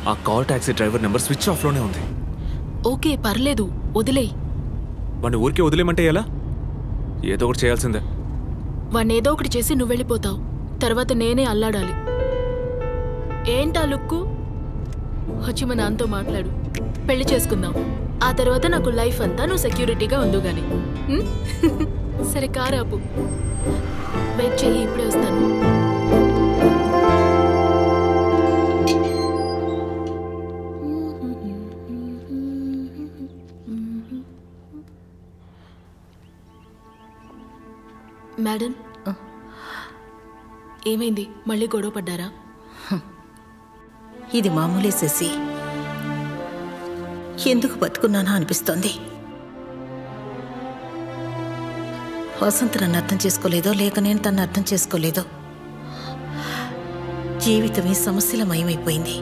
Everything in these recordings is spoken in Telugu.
ఆ call taxi driver number switch ఆఫ్లోనే ఉంది. ఓకే పర్లేదు, వదిలేయ్. వాడిని ఊరికే వదిలేమంటే ఎలా? ఏదో ఒకటి చేయాల్సిందే. వాడిని ఏదో ఒకటి చేసి నువ్వు వెళ్ళిపోతావు, తర్వాత నేనే అల్లాడాలి. ఏంటా లుక్కు? వచ్చి మా నాన్నతో మాట్లాడు, పెళ్లి చేసుకుందాం. ఆ తర్వాత నాకు లైఫ్ అంతా నువ్వు సెక్యూరిటీగా ఉండు గాని. సరే కారు ఆపు, వెయిట్ చెయ్యి, ఇప్పుడే వస్తాను. మేడం, ఏమైంది? మళ్ళీ గొడవ పడ్డారా? ఇది మామూలే శశి. ఎందుకు బతుకున్నానా అనిపిస్తోంది. వసంత్ నన్ను అర్థం చేసుకోలేదో లేక నేను తను అర్థం చేసుకోలేదో జీవితమే సమస్యలమయమైపోయింది.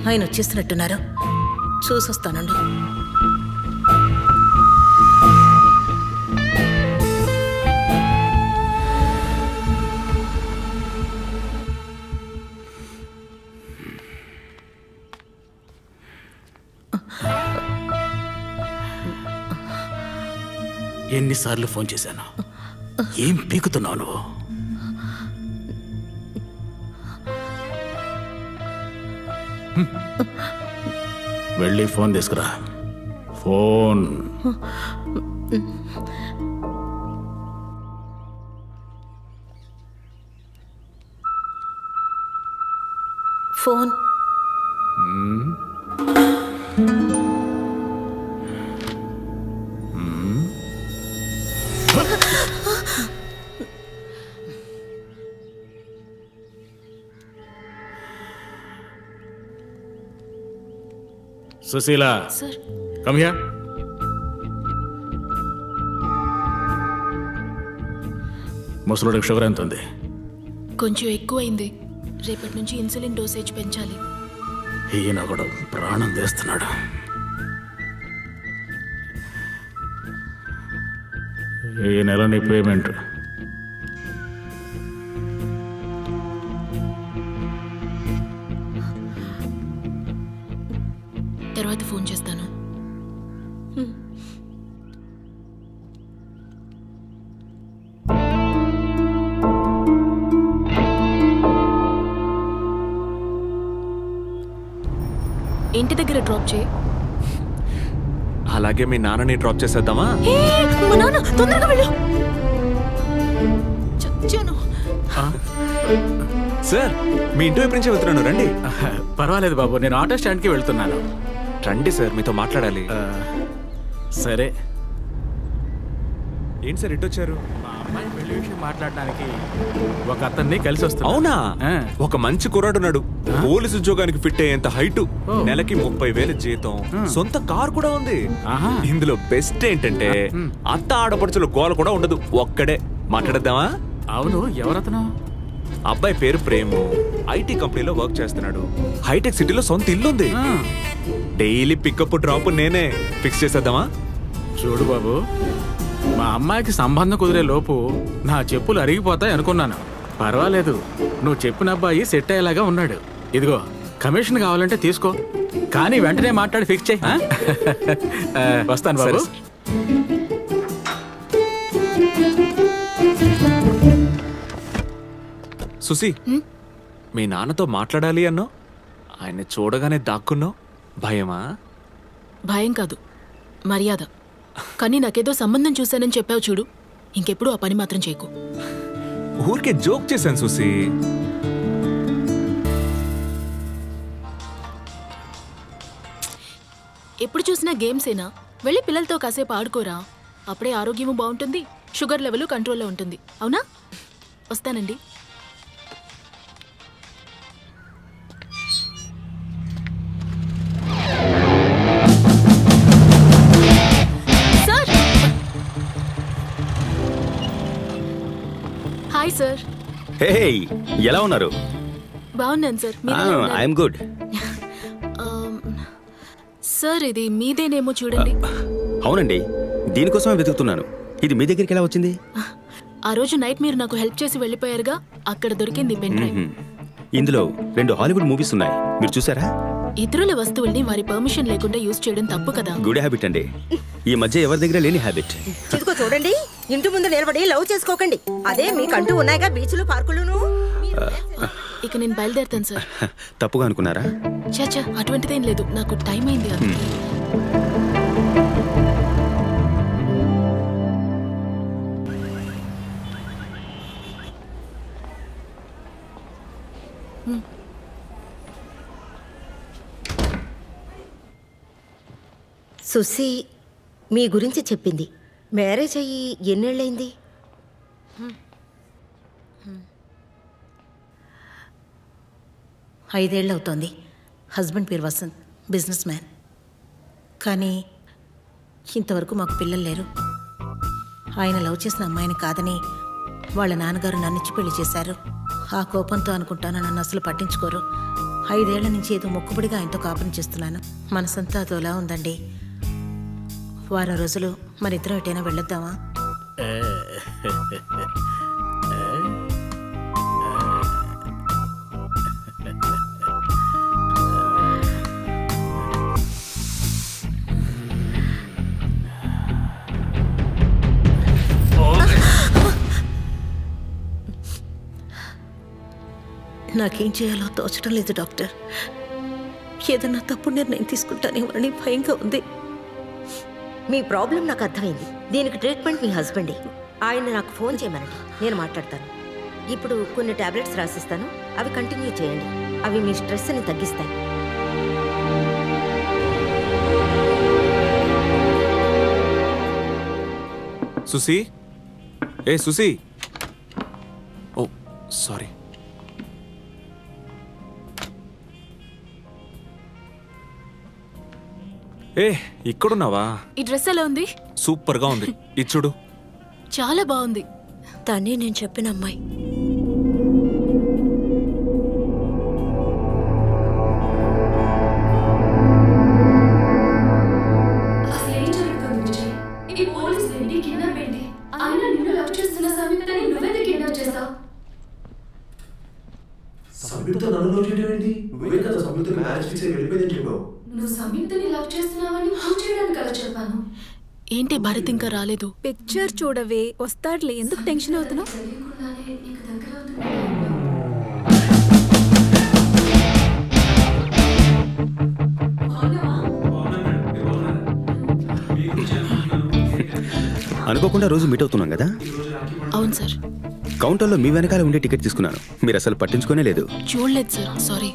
ఆయన వచ్చేసినట్టున్నారు, చూసొస్తానండు. ఎన్నిసార్లు ఫోన్ చేశాను? ఏం పీకుతున్నావు నువ్వు? వెళ్ళి ఫోన్ తీసుకురా. Phone phone Sushila, sir, come here. ముసలుడికి షుగర్ ఎంత ఉంది? కొంచెం ఎక్కువైంది. రేపటి నుంచి ఇన్సులిన్ డోసేజ్ పెంచాలి. ఈయన కూడా ప్రాణం తీస్తున్నాడు. ఈ నెల నీ పేమెంట్. తర్వాత ఫోన్ చేస్తాను. ఇంటి దగ్గర డ్రాప్ చేయి. అలాగే మీ నాన్నని డ్రాప్ చేసేద్దామా? మా నాన్న, తొందరగా వెళ్ళు. చచ్చాను. సార్, మీ ఇంటి వైపు నుంచే వెళ్తున్నాను, రండి. పర్వాలేదు బాబు, నేను ఆటో స్టాండ్కి వెళ్తున్నాను. రండి సార్, మీతో మాట్లాడాలి. సరే. ఏంటి సార్ ఇటు వచ్చారు? మా అమ్మాయి పెళ్లి విషయం మాట్లాడడానికి ఒక అతన్ని కలిసి వస్తున్నా. అవునా? ఒక మంచి కుర్రాడున్నాడు, పోలీసు ఉద్యోగానికి ఫిట్ అయ్యేంత హైటు, నెలకి 30,000 జీతం, సొంత కార్ కూడా ఉంది. ఇందులో బెస్ట్ ఏంటంటే అత్త ఆడపడుచుల గోల కూడా ఉండదు, ఒక్కడే. మాట్లాడద్దామా? అవును, ఎవరతను? అబ్బాయి పేరు ప్రేము, ఐటీ కంపెనీలో వర్క్ చేస్తున్నాడు. హైటెక్ సిటీలో సొంత ఇల్లుంది. డైలీ పికప్ డ్రాప్ నేనే. ఫిక్స్ చేసేద్దామా? చూడు బాబు, మా అమ్మాయికి సంబంధం కుదిరే లోపు నా చెప్పులు అరిగిపోతాయి అనుకున్నాను. పర్వాలేదు, నువ్వు చెప్పిన అబ్బాయి సెట్ అయ్యేలాగా ఉన్నాడు. ఇదిగో, కమిషన్ కావాలంటే తీసుకో, కానీ వెంటనే మాట్లాడి ఫిక్స్ చేయి. వస్తాను బాబు. సుసి, మీ నాన్నతో మాట్లాడాలి అన్నావు, ఆయన్ని చూడగానే దాక్కున్నావు. భయమా? భయం కాదు, మర్యాద. కానీ నాకేదో సంబంధం చూశానని చెప్పావు చూడు, ఇంకెప్పుడు ఆ పని మాత్రం చేయకు. ఊరికే జోక్ చేశాను సుసి. ఎప్పుడు చూసినా గేమ్సేనా? వెళ్ళి పిల్లలతో కాసేపు ఆడుకోరా, అప్పుడే ఆరోగ్యము బాగుంటుంది, షుగర్ లెవెల్ కంట్రోల్లో ఉంటుంది. అవునా? వస్తానండి. Hi sir. హే, ఎలా ఉన్నారు? బాగున్నాను సార్. I'm good. సార్ ఇది మీదేనేమో చూడండి. అవునండి, దీనికోసమే వెతుకుతున్నాను. ఇది మీ దగ్గరికి ఎలా వచ్చింది? ఆ రోజు నైట్ మీరు నాకు హెల్ప్ చేసి వెళ్ళిపోయారుగా, అక్కడ దొరికింది పెన్ డ్రైవ్. ఇందులో 2 హాలీవుడ్ మూవీస్ ఉన్నాయి, మీరు చూసారా? ఇతరుల వస్తువుల్ని వారి పర్మిషన్ లేకుండా యూజ్ చేయడం తప్పు కదా. గుడ్ హ్యాబిట్ అండి, ఈ మధ్య ఎవరి దగ్గర లేని హ్యాబిట్. ఇదిగో చూడండి, ఇంటి ముందు నిలబడి లవ్ చేసుకోకండి. అదే మీకంటూ ఉన్నాయిగా బీచ్లు పార్కులును. ఇక నేను బయలుదేరుతాను సార్. తప్పుగా అనుకున్నారా? చాచా అటువంటిదేం లేదు, నాకు టైం అయింది అందుకే. సుసి మీ గురించి చెప్పింది. మ్యారేజ్ అయ్యి ఎన్నేళ్ళైంది? 5 ఏళ్ళు అవుతోంది. హస్బెండ్ పేరు వసంత్, బిజినెస్ మ్యాన్. కానీ ఇంతవరకు మాకు పిల్లలు లేరు. ఆయన లవ్ చేసిన అమ్మాయిని కాదని వాళ్ళ నాన్నగారు నన్నిచ్చి పెళ్లి చేశారు. ఆ కోపంతో అనుకుంటాను నన్ను అసలు పట్టించుకోరు. 5 ఏళ్ల నుంచి ఏదో మొక్కుబడిగా ఆయనతో కాపురం చేస్తున్నాను. మనసంతా అదోలా ఉందండి. వారం రోజులు మరిద్దరం ఎటైనా వెళ్ళొద్దామా? నాకేం చేయాలో తోచడం లేదు డాక్టర్. ఏదన్నా తప్పు నిర్ణయం తీసుకుంటానేమోనని భయంగా ఉంది. మీ ప్రాబ్లం నాకు అర్థమైంది. దీనికి ట్రీట్మెంట్ మీ హస్బెండే. ఆయన నాకు ఫోన్ చేయమనండి, నేను మాట్లాడతాను. ఇప్పుడు కొన్ని టాబ్లెట్స్ రాసిస్తాను, అవి కంటిన్యూ చేయండి. అవి మీ స్ట్రెస్ని తగ్గిస్తాయి. సుసి, ఏ సుసి. ఓ సారీ. ఏ ఇక్కడున్నావా? ఈ డ్రెస్ ఎలా ఉంది? సూపర్ గా ఉంది, ఇచ్చుడు. చాలా బాగుంది. తనే నేను చెప్పిన అమ్మాయి. సంయుక్త నన్ను లవ్ చేయడం ఏంటి? నువ్వే కదా సంయుక్తకి మ్యారేజ్ ఫిక్స్ అయ్యి వెళ్ళిపోయిందని చెప్పావు. నువ్వు సంయుక్తని లవ్ చేస్తున్నావని ప్రూవ్ చేయడానికి అలా చెప్పాను. ఏంటి భరత్ ఇంకా రాలేదు? పిక్చర్ చూడవే, వస్తాడులే, ఎందుకు టెన్షన్ అవుతున్నావు? అనుకోకుండా రోజు మీట్ అవుతున్నాం కదా. అవును సార్. కౌంటర్లో మీ వెనకాల ఉండే టికెట్ తీసుకున్నాను, మీరు అసలు పట్టించుకోనే లేదు. చూడలేదు సార్, సారీ.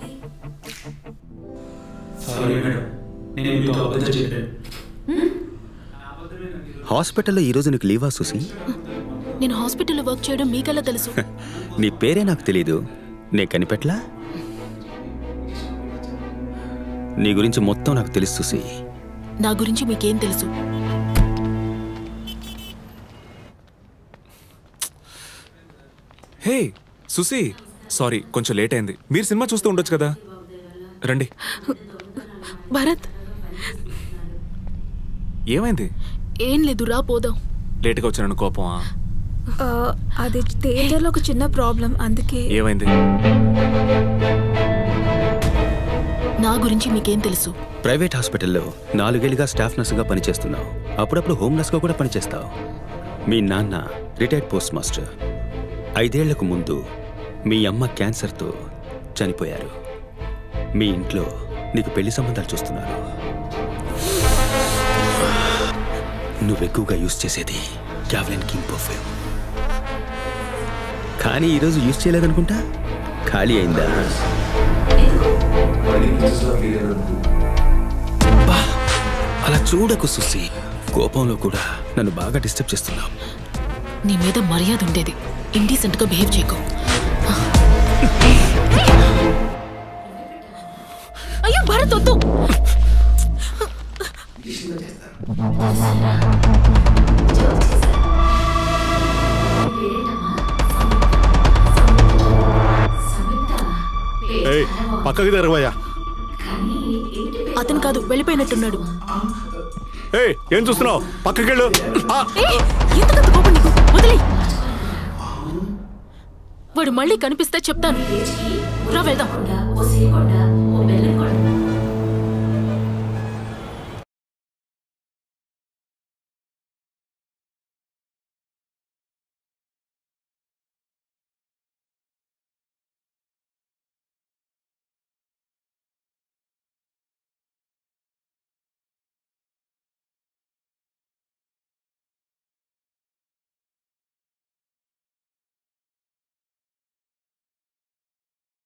హాస్పిటల్లో ఈ రోజు నీకు లీవా సుసి? నేను హాస్పిటల్లో వర్క్ చేయడం మీకెలా తెలుసు? నీ పేరే నాకు తెలీదు, నేను కనిపెట్లా? నీ గురించి మొత్తం నాకు తెలుసు సుసి. నా గురించి మీకేం తెలుసు? హే సుసి, సారీ కొంచెం లేట్ అయింది. మీరు సినిమా చూస్తూ ఉండొచ్చు కదా, రండి. భరత్ ఏమైంది? ఏం లేదు, రా పోదాం. లేట్గా వచ్చానని కోపమా? అది థియేటర్లో ఒక చిన్న ప్రాబ్లం, అందుకే. ఏమైంది? నా గురించి మీకేం తెలుసు? ప్రైవేట్ హాస్పిటల్లో 4 ఏళ్లుగా స్టాఫ్ నర్సుగా పనిచేస్తున్నావు. అప్పుడప్పుడు హోమ్ నర్స్గా కూడా పనిచేస్తావు. మీ నాన్న రిటైర్డ్ పోస్ట్ మాస్టర్. 5 ఏళ్లకు ముందు మీ అమ్మ క్యాన్సర్తో చనిపోయారు. మీ ఇంట్లో నీకు పెళ్లి సంబంధాలు చూస్తున్నారు. నువ్వు ఎక్కువగా యూజ్ చేసేది క్యావ్లిన్ కింగ్ పర్ఫ్యూమ్. కానీ ఈరోజు యూజ్ చేయలేదనుకుంటా, ఖాళీ అయిందా? అలా చూడకు సుసి, కోపంలో కూడా నన్ను బాగా డిస్టర్బ్ చేస్తున్నావు. నీ మీద మర్యాద ఉండేది, ఇండీసెంట్ గా బిహేవ్ చేయకు. అయ్యో భరత్ వద్దు. పక్కకి తెరవయ్యా. అతను కాదు, వెళ్ళిపోయినట్టున్నాడు. ఏం చూస్తున్నావు? పక్కకెళ్ళు. ఎందుకంత కోపం నీకు? వదిలేయ్. వాడు మళ్ళీ కనిపిస్తే చెప్తాను. రా వెళ్దాం.